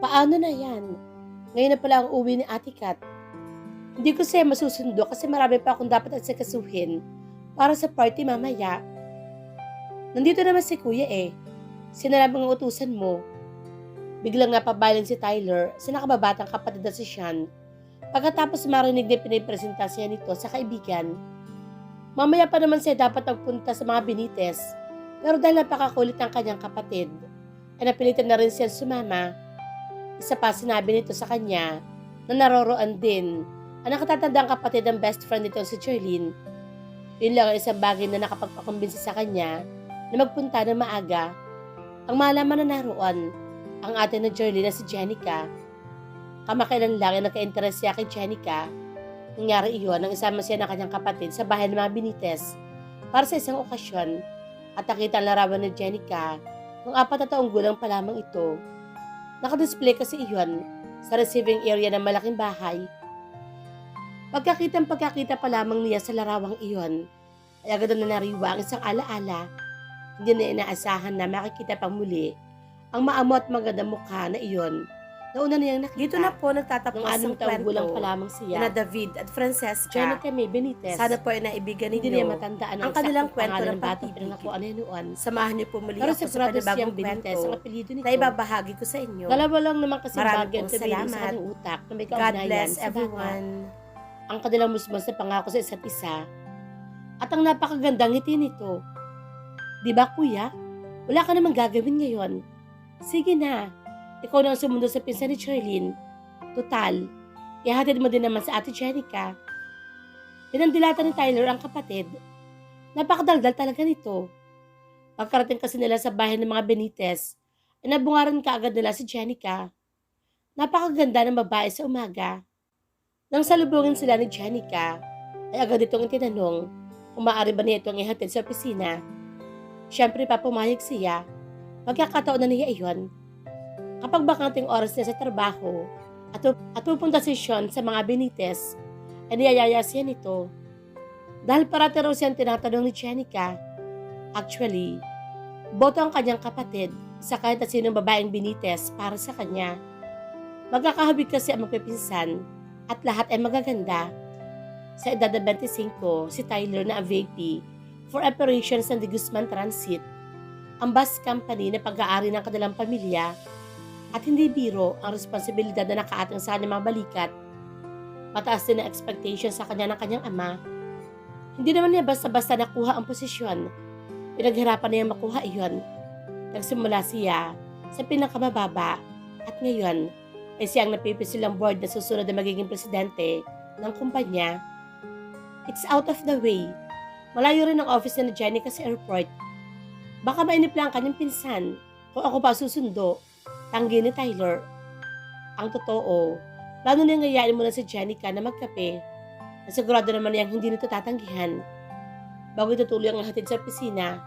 Paano na yan? Ngayon na pala ang uwi ni Ate Kat. Hindi ko siya masusundo kasi marami pa akong dapat asikasuhin para sa party mamaya. Nandito naman si Kuya eh. Sino lang ang utusan mo? Biglang napabaling si Tyler sa nakababatang kapatid na si Sean pagkatapos marinig na pinipresenta siya nito sa kaibigan. Mamaya pa naman siya dapat magpunta sa mga Benitez pero dahil napakakulit ng kanyang kapatid ay napilitan na rin siya sumama. Isa pa sinabi nito sa kanya na naroroon din ang nakatatandang kapatid ng best friend nito si Charlene. Yun lang ang isang bagay na nakapagpakumbinsi sa kanya na magpunta ng maaga. Ang malaman na naroon ang ate ng Charlene na si Jenica. Kamakailan lang ay nagka-interest siya kay Jenica. Nangyari iyon nang isama siya ng kanyang kapatid sa bahay ng mga Benitez para sa isang okasyon at nakita ang larawan ni Jenica nung 4 na taong gulang pa lamang ito. Nakadisplay kasi iyon sa receiving area ng malaking bahay. Pagkakita pa lamang niya sa larawang iyon, ay agad na nariwa ang isang alaala. Hindi na inaasahan na makikita pang muli ang maamo at magandang mukha na iyon na una niyang nakita. Dito na po nagtatapos ang ang taong gulang pa kwento lamang siya na David at Francesca. Jenica May Benitez. Sana po ay naibigan Hindi niya ninyo matandaan ang kanilang kwento ng bata pag-ibig. na kung ano noon. Samahan niyo po muli Pero ako sa sigurado siyang panibagong Benitez ang kwento apelyido nito. na ibabahagi ko sa inyo. Dalawa lang naman kasi Maraming bagay ang pong sabihin sa salamat. kanyang utak na may God kaugnayan bless sa bata. everyone. Ang kanilang musmos na pangako sa isa't isa at ang napakagandang ngiti nito. Di ba kuya? Wala ka namang gagawin ngayon. Sige na, ikaw na ang sumundo sa pinsan ni Charlene. Total, ihatid mo din naman sa ate Jenica. Pinandilatan ni Tyler ang kapatid. Napakadaldal talaga nito. Pagkarating kasi nila sa bahay ng mga Benitez, ay nabungaran kaagad nila si Jenica. Napakaganda ng babae sa umaga. Nang salubungin sila ni Jenica, ay agad itong itinanong kung maaari ba niya itong ihatid sa opisina. Siyempre pa pumayag siya. Magkakataon na niya iyon. Kapag bakanting oras niya sa trabaho at pupunta si Sean sa mga Benitez, ay niyayaya siya nito. Dahil parati raw siyang tinatanong ni Jenica. Actually, boto ang kanyang kapatid sa kahit na sinong babaeng Benitez para sa kanya. Magkakahabig kasi ang magpipinsan at lahat ay magaganda. Sa edad na 25, si Tyler na ang VP for operations ng De Guzman Transit, ang bus company na pag-aari ng kanilang pamilya at hindi biro ang responsibilidad na nakaatang sa kanyang mga balikat. Mataas din ang expectation sa kanya ng kanyang ama. Hindi naman niya basta-basta nakuha ang posisyon. Pinaghirapan niya makuha iyon. Nagsimula siya sa pinakamababa at ngayon ay siyang napipisilang board na susunod na magiging presidente ng kumpanya. It's out of the way. Malayo rin ang office na ni Jenica sa airport. Baka mainip lang ang kanyang pinsan kung ako pa susundo. Tanggi ni Tyler. Ang totoo, plano niya ngayain muna si Jenica na magkape. Nasigurado naman niyang hindi nito tatanggihan. Bago itutuloy ang hatid sa opisina.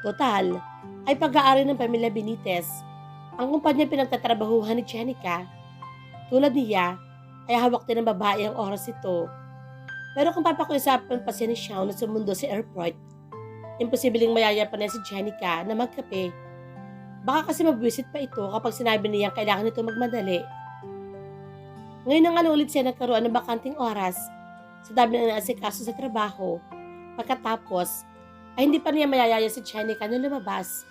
Total, ay pag-aari ng pamilya Benitez. Ang kumpanya pinagtatrabahuhan ni Jenica. Tulad niya, ay hawak din ng babae ang oras ito. Pero kung papakiusapan pa siya ni Sean na sumundo sa airport, imposibleng mayaya pa na si Jenica na magkape. Baka kasi mabwisit pa ito kapag sinabi niyang kailangan nito magmadali. Ngayon na nga ulit siya nagkaroon ng bakanting oras sa dami na naasikaso sa trabaho. Pagkatapos, ay hindi pa niya mayayaya si Jenica na lumabas.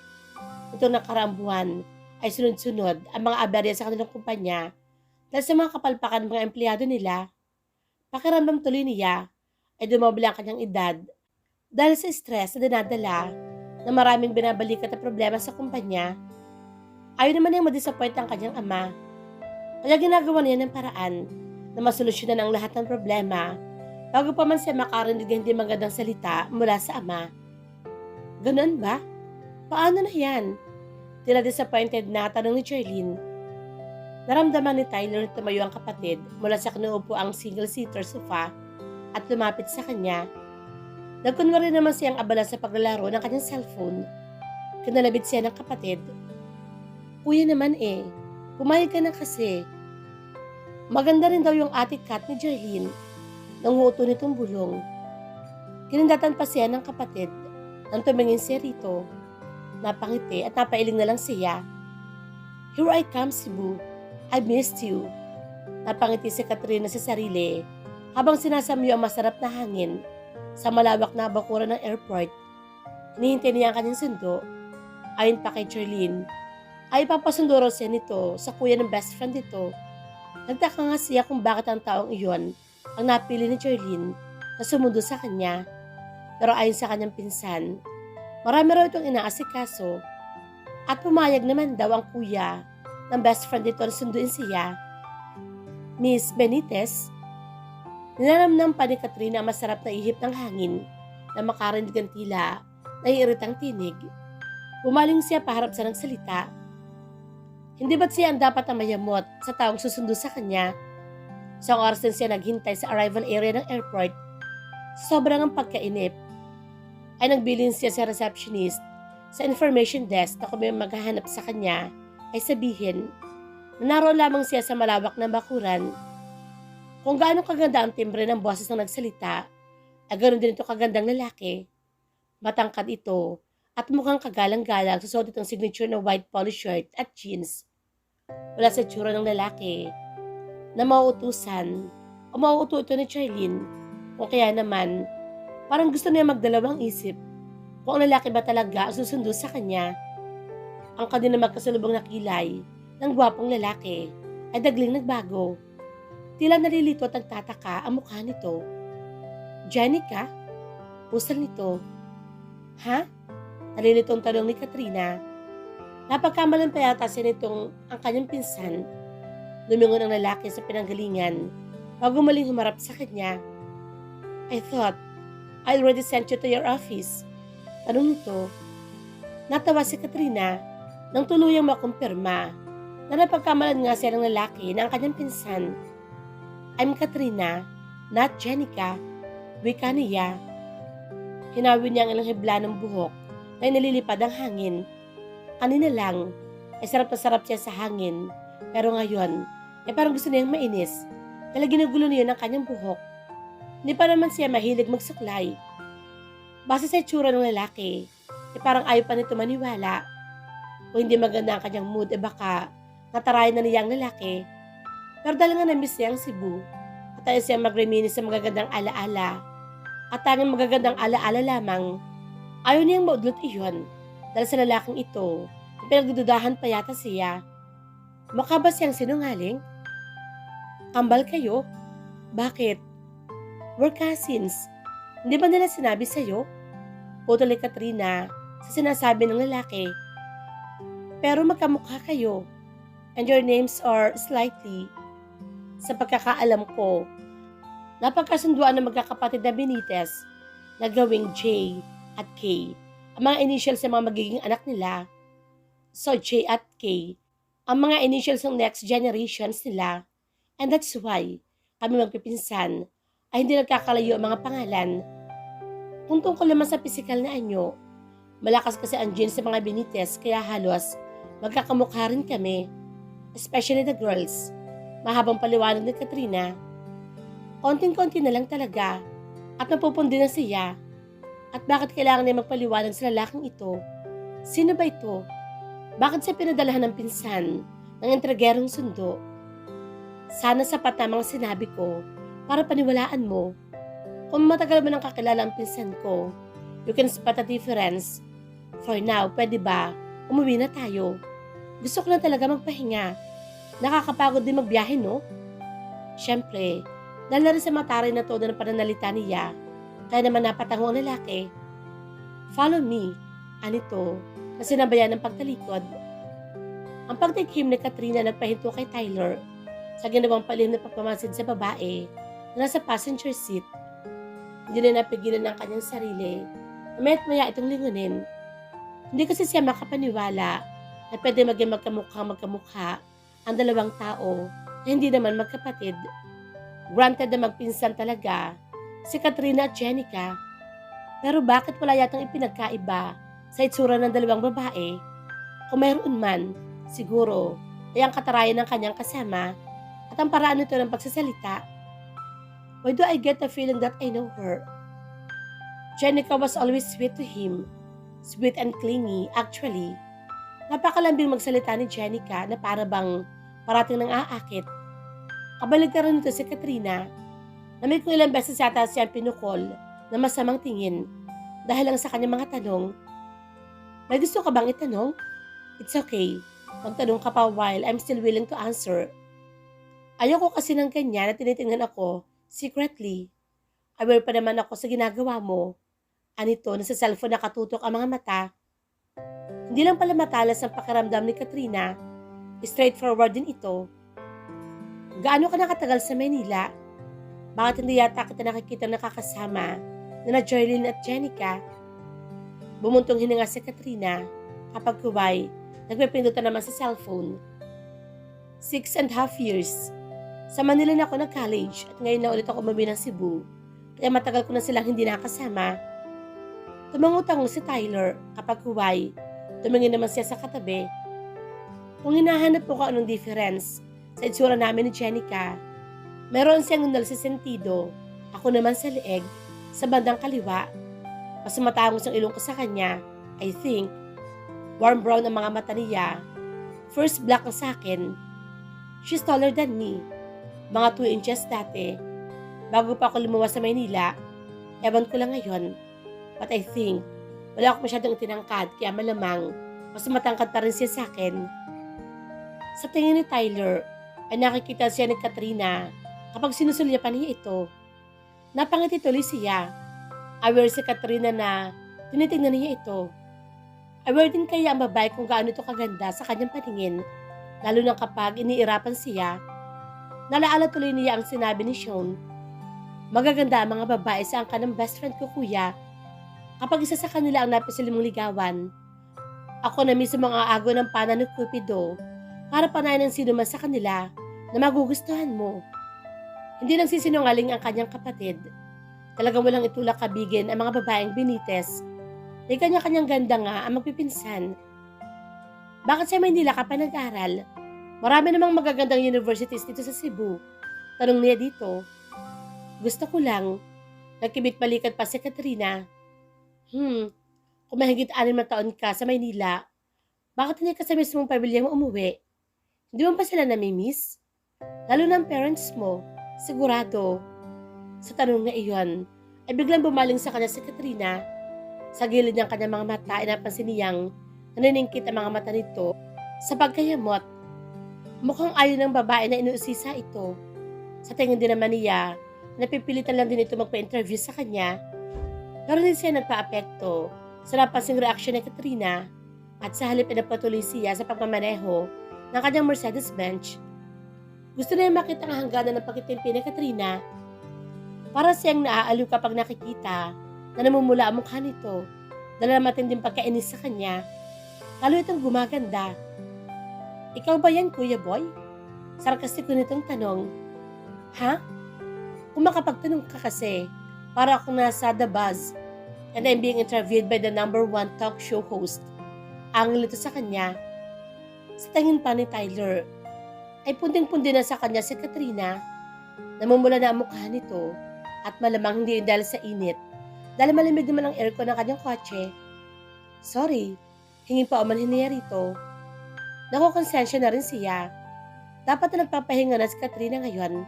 Itong nakaraang buwan ay sunod-sunod ang mga aberya sa kanilang kumpanya dahil sa mga kapalpakan ng mga empleyado nila. Pakiramdam tuloy niya ay dumoble ang kanyang edad dahil sa stress na dinadala na maraming binabalikat na problema sa kumpanya. Ayaw naman niyang madisappoint ang kanyang ama. Kaya ginagawa niya ng paraan na masolusyonan ang lahat ng problema bago pa man siya makarinig ng hindi magandang salita mula sa ama. Ganun ba? Paano na yan? Tila disappointed na tanong ni Charlene. Naramdaman ni Tyler na tumayo ang kapatid mula sa kinuupo ang single-seater sofa at lumapit sa kanya. Nagkunwari naman siyang abala sa paglalaro ng kanyang cellphone. Kinalabit siya ng kapatid. Kuya naman pumayag ka na kasi. Maganda rin daw yung ate Kat ni Jarlene. Nanguuto nitong bulong. Kinindatan pa siya ng kapatid nang tumingin siya rito. Napangiti at napailing na lang siya. Here I come, Cebu. I missed you. Napangiti si Katrina sa sarili habang sinasamyo ang masarap na hangin sa malawak na bakuran ng airport. Hinihintay niya ang kanyang sundo. Ayon pa kay Charlene, ay papasundo raw siya nito sa kuya ng best friend nito. Nagtaka nga siya kung bakit ang taong iyon ang napili ni Charlene na sumundo sa kanya. Pero ayon sa kanyang pinsan, marami raw itong inaasikaso at pumayag naman daw ang kuya ng best friend nito na sunduin siya. Miss Benitez, nilalamnam pa ni Katrina ang masarap na ihip ng hangin na makarinig ng tila naiiritang tinig. Pumaling siya paharap sa nagsalita. Hindi ba't siya ang dapat na mayamot sa taong susundo sa kanya? Isang oras din siya naghintay sa arrival area ng airport. Sobrang ang pagkainip ay nagbilin siya sa receptionist sa information desk na kung may maghahanap sa kanya ay sabihin na naroon lamang siya sa malawak na bakuran. Kung gaano kaganda ang timbre ng boses ng nagsalita, ay ganoon din ito kagandang lalaki. Matangkad ito at mukhang kagalang-galang sa suot itong signature na white polo shirt at jeans. Wala sa tsura ng lalaki na mauutusan o mauuto ito ni Charlene. O kaya naman, parang gusto niya magdalawang isip kung ang lalaki ba talaga ang susundo sa kanya. Ang kanina magkasalubong na kilay ng gwapong lalaki ay dagling nagbago. Tila nalilito at nagtataka ang mukha nito. Jenica? Pusal nito. Ha? Nalilitong tanong ni Katrina. Napagkamalan pa yata siya nitong ang kanyang pinsan. Lumingon ang lalaki sa pinanggalingan bago muling humarap sa kanya. I thought I already sent you to your office. Tanong nito. Natawa si Katrina nang tuluyang makumpirma na napagkamalan nga siya ng lalaki na ang kanyang pinsan. I'm Katrina, not Jenica. Wika niya. Hinawi niya ang ilang hibla ng buhok na nililipad ang hangin. Kanina lang, ay sarap na sarap siya sa hangin. Pero ngayon, ay parang gusto niyang mainis. Dahil ginugulo niya ng kanyang buhok. Hindi pa naman siya mahilig magsuklay. Base sa itsura ng lalaki, ay parang ayaw pa nito maniwala. Kung hindi maganda ang kanyang mood, baka natarayan na niya ang lalaki. Pero dahil nga na-miss niya ang Cebu, at ayaw siya magreminis sa magagandang alaala. At tanging magagandang alaala lamang, ayaw niyang maudlot iyon dahil sa lalaking ito, pinagdududahan pa yata siya. Mukha ba siyang sinungaling? Kambal kayo? Bakit? We're cousins. Hindi ba nila sinabi sa'yo? Putol ni Katrina sa sinasabi ng lalaki. Pero magkamukha kayo. And your names are slightly. Sa pagkakaalam ko, napagkasunduan ng magkakapatid na Benitez na gawing J at K. Ang mga initials sa mga magiging anak nila. So J at K, ang mga initials ng next generations nila. And that's why kami magpipinsan ay hindi nagkakalayo ang mga pangalan. Kung tungkol naman sa pisikal na anyo, malakas kasi ang genes sa mga Benitez kaya halos magkakamukha rin kami. Especially the girls. Mahabang paliwanag ni Katrina. Konting-konti na lang talaga at napupundi na siya. At bakit kailangan niya magpaliwanag sa lalaking ito? Sino ba ito? Bakit siya pinadalahan ng pinsan ng entregerong sundo? Sana sapat na mga sinabi ko para paniwalaan mo. Kung matagal mo nang kakilala ang pinsan ko, you can spot a difference. For now, pwede ba? Umuwi na tayo. Gusto ko na talaga magpahinga. Nakakapagod din magbiyahe, no? Siyempre, dahil na rin sa mataray na todo ng pananalita niya, kaya naman napatango ang lalaki. Follow me, anito, na sinabayan ng pagtalikod. Ang pagtikim ni Katrina nagpahinto kay Tyler sa ginawang palihim na pagpamasid sa babae na nasa passenger seat. Hindi na napigilan ng kanyang sarili na maya't maya itong lingunin. Hindi kasi siya makapaniwala na pwede maging magkamukha ang dalawang tao na hindi naman magkapatid. Granted na magpinsan talaga si Katrina at Jenica. Pero bakit wala yatang ipinagkaiba sa itsura ng dalawang babae? Kung mayroon man, siguro ay ang katarayan ng kanyang kasama at ang paraan nito ng pagsasalita. Why do I get the feeling that I know her? Jenica was always sweet to him. Sweet and clingy, actually. Napakalambing magsalita ni Jenica na para bang parating nang aakit. Kabaligtaran nito si Katrina na may kung ilang beses yata siyang pinukol na masamang tingin dahil lang sa kanyang mga tanong. May gusto ka bang itanong? It's okay. Magtanong ka pa while I'm still willing to answer. Ayoko kasi ng ganyan na tinitingnan ako secretly. Aware pa naman ako sa ginagawa mo. Anito, nasa cellphone nakatutok ang mga mata. Hindi lang pala matalas ang pakiramdam ni Katrina. Straightforward din ito. Gaano ka nakatagal sa Manila? Bakit hindi yata kita nakikita nakakasama na Jerlyn at Jenica? Bumuntong hininga si Katrina kapag kuway, nagpipindutan naman sa cellphone. 6.5 years. Sa Manila na ako nag-college at ngayon na ulit ako umuwi ng Cebu. Kaya matagal ko na silang hindi nakasama. Tumangutang si Tyler kapag huway. Tumingin naman siya sa katabi. Kung hinahanap po ko anong difference sa itsura namin ni Jenica, meron siyang nunal sa sentido. Ako naman sa leeg, sa bandang kaliwa. Mas matangos ang ilong ko sa kanya. I think, warm brown ang mga mata niya. First black ang sa akin. She's taller than me. Mga 2 inches dati. Bago pa ako lumuwas sa Maynila, ewan ko lang ngayon. But I think, wala ako masyadong tinangkad kaya malamang mas matangkad pa rin siya sa akin. Sa tingin ni Tyler, ay nakikita siya ni Katrina kapag sinusulyapan niya ito. Napangiti tuloy siya. Aware si Katrina na tinitingnan niya ito. Aware din kaya ang babae kung gaano ito kaganda sa kanyang paningin, lalo na kapag iniirapan siya. Nalaala tuloy niya ang sinabi ni Sean. Magaganda ang mga babae sa angka ng best friend ko, kuya. Kapag isa sa kanila ang napisil mong ligawan, ako na mismo ang aago ng pana ng Cupido para panayan ng sino man sa kanila na magugustuhan mo. Hindi nagsisinungaling ang kanyang kapatid. Talagang walang itulak kabigin ang mga babaeng binites. May kanya-kanyang ganda nga ang magpipinsan. Bakit sa Maynila ka pa nag-aral? Marami namang magagandang universities dito sa Cebu. Tanong niya dito. Gusto ko lang. Nagkibit balikat pa si Katrina. Kung mahigit 6 na taon ka sa Maynila, bakit hindi ka sa mismong pamilya mo umuwi? Hindi mo pa sila namimiss? Lalo ng parents mo, sigurado. Sa tanong na iyon, ay biglang bumaling sa kanya si Katrina. Sa gilid ng kanyang mga mata, ay napansin niyang naniningkit ang mga mata nito sa pagkayamot. Mukhang ayaw ng babae na inuusisa ito. Sa tingin din naman niya, napipilitan lang din ito magpa-interview sa kanya. Pero hindi siya nagpa-apekto sa napansing reaksyon ni Katrina at sa halip ay napatuloy siya sa pagmamaneho ng kanyang Mercedes-Benz. Gusto na niya makita ang hangganan ng pagtitimpi ni Katrina. Para siyang naaaliw kapag nakikita na namumula ang mukha nito dahil na matinding pagkainis sa kanya. Lalo itong gumaganda. Ikaw ba yan, Kuya Boy? Sarkastiko nitong tanong. Ha? Kung makapagtanong ka kasi, para akong nasa The Buzz and I'm being interviewed by the #1 talk show host. Ang lito sa kanya. Sa tingin pa ni Tyler, ay punting-pundi na sa kanya si Katrina. Namumula na ang mukha nito at malamang hindi yun dahil sa init. Dahil malamig naman ang aircon ng kanyang kotse. Sorry, hingin pa o manhin niya rito. Nakukonsensya na rin siya. Dapat na nagpapahinga na si Katrina ngayon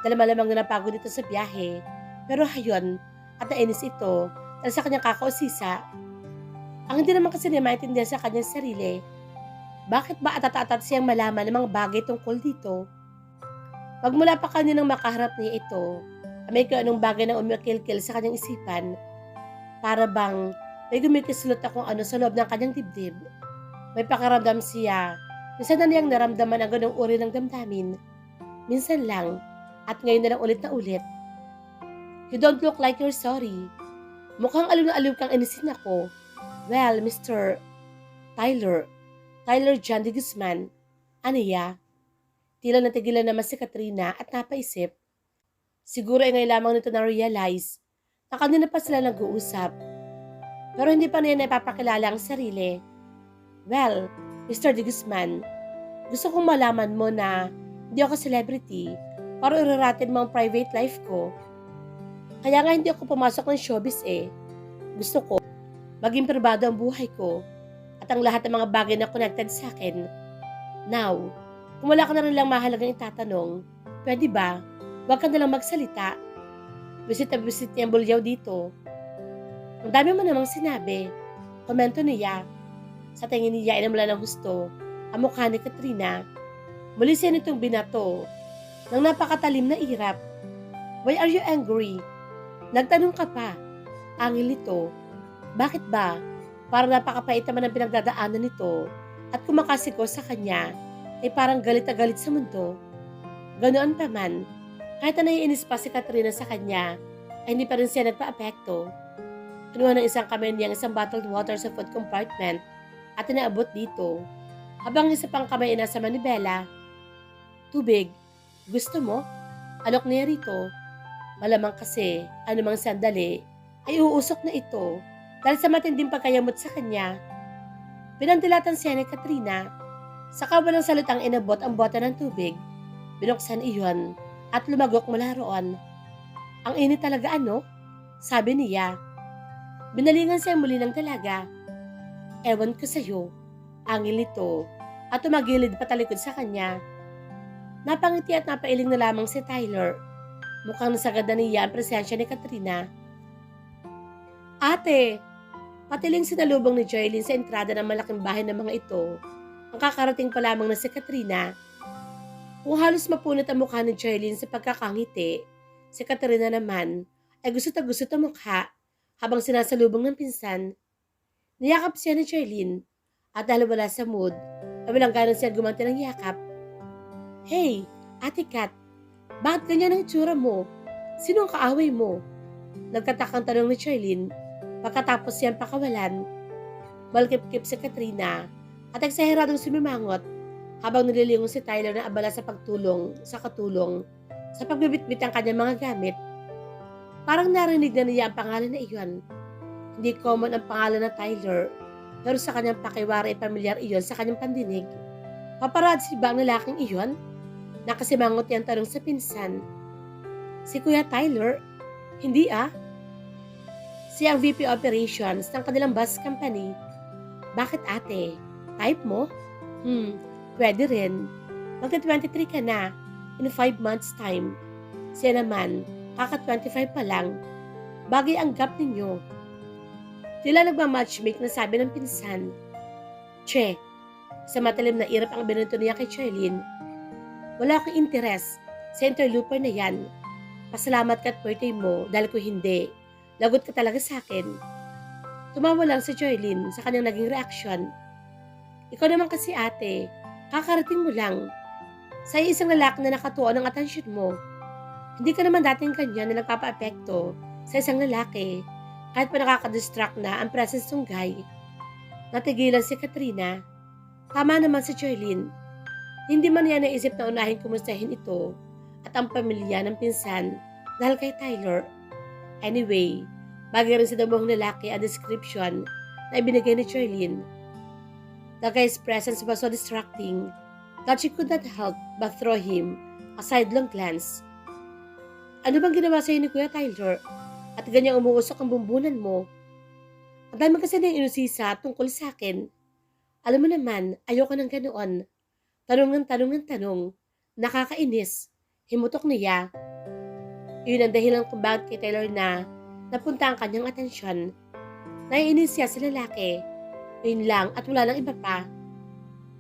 dahil malamang na napagod ito sa biyahe. Pero hayon at nainis ito dahil sa kanyang kakausisa. Ang hindi naman kasi niya maintindihan sa kanyang sarili. Bakit ba atat-atat siyang malaman ng mga bagay tungkol dito? Pagmula pa kaninang makaharap niya ito, may kung anong bagay na umikilkil sa kanyang isipan. Para bang may gumikislot akong ano sa loob ng kanyang dibdib. May pakiramdam siya. Minsan na niyang naramdaman ang ganong uri ng damdamin. Minsan lang, at ngayon na lang ulit na ulit. You don't look like you're sorry. Mukhang aliw na aliw kang inisin ako. Well, Mr. Tyler John de Guzman. Ano ya? Tila natigilan naman si Katrina at napaisip. Siguro ay ngayon lamang nito na-realize na kanina pa sila nag-uusap. Pero hindi pa niya napapakilala ang sarili. Well, Mr. de Guzman, gusto kong malaman mo na hindi ako celebrity para irarated mo ang private life ko. Kaya nga hindi ako pumasok ng showbiz eh. Gusto ko, maging pribado ang buhay ko. At at ang lahat ng mga bagay na connected sa akin. Now, kung wala ka na rin lang mahalagang itatanong, pwede ba? Huwag ka na lang magsalita. Visit na visit niya ang bulyaw dito. Ang dami mo namang sinabi. Komento niya. Sa tingin niya ay namula ng husto ang mukha ni Katrina. Muli siya nitong binato ng napakatalim na irap. Why are you angry? Nagtanong ka pa. Angil nito. Bakit ba? Parang napakapait naman ang pinagdadaanan nito at kumakasiko sa kanya ay parang galit na galit sa mundo. Ganoon pa man, kahit na naiinis pa si Katrina sa kanya, ay hindi pa rin siya nagpa-apekto. Kinuha ng isang kamay niya ang isang bottled water sa food compartment at inaabot dito. Habang isa pang kamay ay nasa manibela. Tubig, gusto mo? Alok niya rito. Malamang kasi, anumang sandali, ay uusok na ito dahil sa matinding pagkayamot sa kanya. Pinandilatan siya ni Katrina. Saka walang salitang inabot ang bote ng tubig. Binuksan iyon at lumagok mula roon. Ang init talaga ano? Sabi niya. Binalingan siya muli ng dalaga. Ewan ko sa'yo, angil nito at tumagilid patalikod sa kanya. Napangiti at napailing na lamang si Tyler. Mukhang nasagad na niya ang presensya ni Katrina. Ate! Patiling sinalubong ni Joylyn sa entrada ng malaking bahay ng mga ito. Ang kakarating pa lamang na si Katrina. Kung halos mapunit ang mukha ni Joylyn sa pagkakangiti, si Katrina naman ay gusot na gusot ang mukha habang sinasalubong ng pinsan. Niyakap siya ni Joylyn at dahil wala sa mood, ay walang ganang siya gumanti ng yakap. Hey, Ate Kat, bakit ganyan ang itsura mo? Sino ang kaaway mo? Nagtatakang tanong ni Joylyn pagkatapos siyang pakawalan. Balkip-kip si Katrina at eksaheradong sumimangot habang nililingon si Tyler na abala sa pagtulong sa katulong sa pagbibitbit ang kanyang mga gamit. Parang narinig na niya ang pangalan na iyon. Hindi common ang pangalan na Tyler, pero sa kanyang pakiwari ay pamilyar iyon sa kanyang pandinig. Paparazzi ba ang lalaking iyon? Nakasimangot niya ang tanong sa pinsan. Si Kuya Tyler? Hindi ah. Siya ang VP Operations ng kanilang bus company. Bakit ate? Type mo? Pwede rin. Magka-23 ka na in 5 months time. Siya naman, kaka-25 pa lang. Bagay ang gap ninyo. Tila nagmamatchmake na sabi ng pinsan. Che, sa matalim na irap ang binunto niya kay Charlene. Wala akong interes sa interloper na yan. Pasalamat ka at birthday mo dahil ko hindi. Lagot ka talaga sa akin. Tumawa lang si Charlene sa kanyang naging reaksyon. Ikaw naman kasi ate, kakarating mo lang. Sa isang lalaki na nakatuon ng atensyon mo. Hindi ka naman dating kanya na nagpapa-apekto sa isang lalaki kahit pa nakaka-distract na ang presence ng guy. Natigilan si Katrina. Tama naman si Charlene. Hindi man niya naisip na unahin kumustahin ito at ang pamilya ng pinsan dahil kay Tyler. Anyway, bagay rin sa damong lalaki ang description na ibinigay ni Charlene. The guy's presence was so distracting that she could not help but throw him a sidelong glance. Ano bang ginawa sa'yo ni Kuya Tyler? At ganyang umuusok ang bumbunan mo? Ang dami kasi nang inusisa tungkol sa akin. Alam mo naman, ayoko ng ganoon. Tanong. Nakakainis. Himutok niya. Iyon ang dahilan kung bakit kay Tyler na napunta ang kanyang atensyon. Naiinis siya sa lalaki. Yun lang at wala nang iba pa.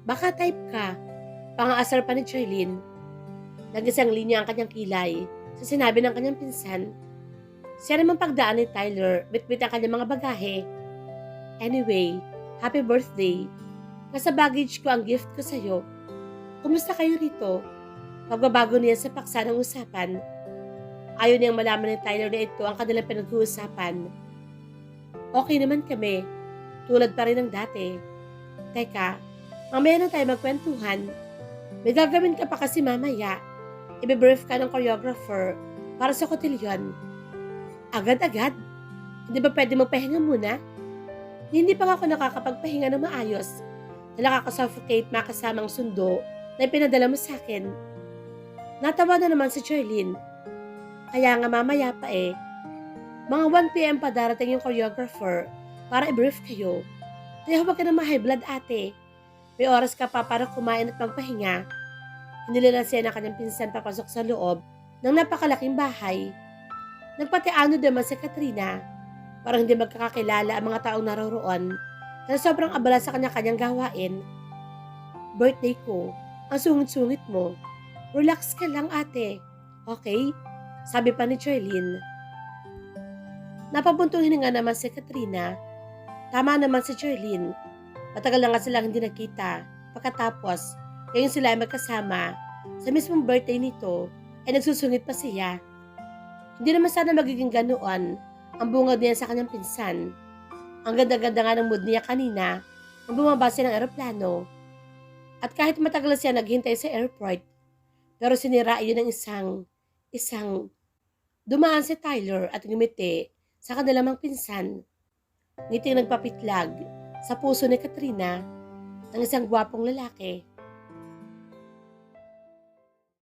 Baka type ka. Pangaasar pa ni Charlene. Nag-isang linya ang kanyang kilay sa sinabi ng kanyang pinsan. Siya naman pagdaan ni Tyler, bitbit ang kanyang mga bagahe. Anyway, happy birthday. Nasa baggage ko ang gift ko sa'yo. Kumusta kayo rito? Magbabago niya sa paksa ng usapan. Ayaw niyang malaman ni Tyler na ito ang kanilang pinag-uusapan. Okay naman kami. Tulad pa rin ng dati. Teka, mamaya na tayo magkwentuhan. May gagawin ka pa kasi mamaya. Ibe-brief ka ng choreographer para sa kotilyon. Agad-agad? Hindi ba pwede magpahinga muna? Hindi pa nga ako nakakapagpahinga ng maayos. Na nakakasuffocate makasamang sundo na ipinadala mo sa akin. Natawa na naman si Charlene. Kaya nga mamaya pa Mga 1 p.m. pa darating yung choreographer para i-brief kayo. Kaya huwag ka na ma-high blood, ate. May oras ka pa para kumain at magpahinga. Hinila na siya ng kanyang pinsan papasok sa loob ng napakalaking bahay. Nagpatiano naman si Katrina. Parang hindi magkakakilala ang mga taong naroroon dahil sobrang abala sa kanya-kanyang gawain. Birthday ko, ang sungit-sungit mo. Relax ka lang, ate. Okay? Sabi pa ni Charlene. Napabuntong hininga naman si Katrina. Tama naman si Charlene. Matagal na nga silang hindi nakita. Pagkatapos, ngayon sila ay magkasama. Sa mismong birthday nito, ay nagsusungit pa siya. Hindi naman sana magiging ganoon ang bungad niya sa kanyang pinsan. Ang ganda-ganda nga ng mood niya kanina nang bumaba siya ng eroplano. At kahit matagal siya naghintay sa airport, pero sinira iyon ng isang dumaan si Tyler at ngumiti sa kanilang pinsan. Ngiting nagpapitlag sa puso ni Katrina ng isang gwapong lalaki.